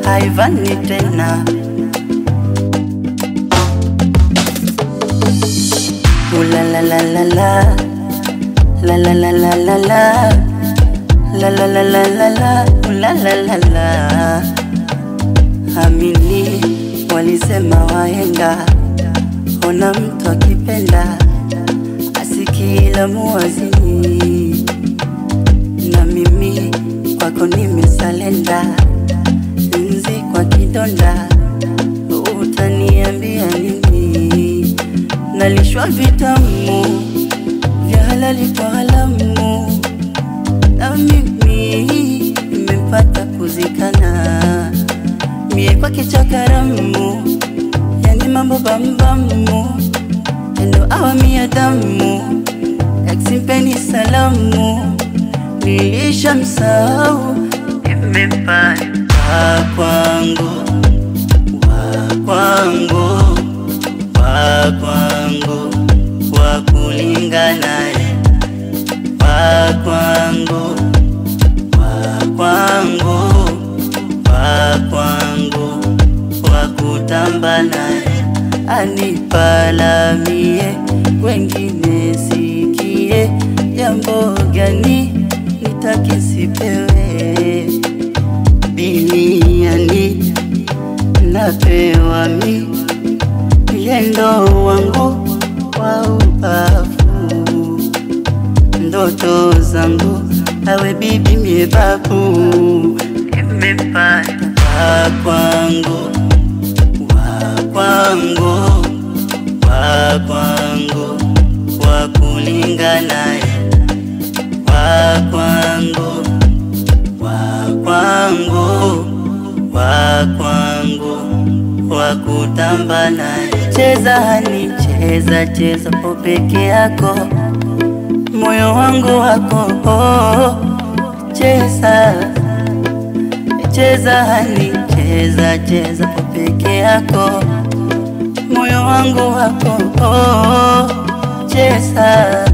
haivani tena. La la la la la la la la la la la la la la la la la la la la. Amini walisema wahenga, ona mtu akipenda asikila muwazini. Na mimi kwako nimesalenda, nzi kwa kidonda, utaniambia nini? Nalishwa vitamu vya halali kwa halamu, na mimi nimepata kuzikana. Mie kwa kichakaramu, yani mambo bambamu, endo awa mia damu, eksimpeni salamu. Nilisha msahau, nimepata wakwangu, wakwangu, wakwangu, wakulingana wakwangu, wakwangu, wakwangu, wakutamba naye. Anipalamie wengine sikie, jambo gani nitake sipewe? Duniani napewa mi, yendo wangu wa ubavu, ndoto zangu awe bibi mie babu. Nimepata wakwangu, wakwangu, wakwangu, wakulingana wakwangu, wakwangu, wakwangu, wakutamba naye. Cheza hani cheza, cheza po peke yako, moyo wangu wako oh. Cheza, cheza hani cheza, cheza po peke yako, moyo wangu wako oh. Cheza.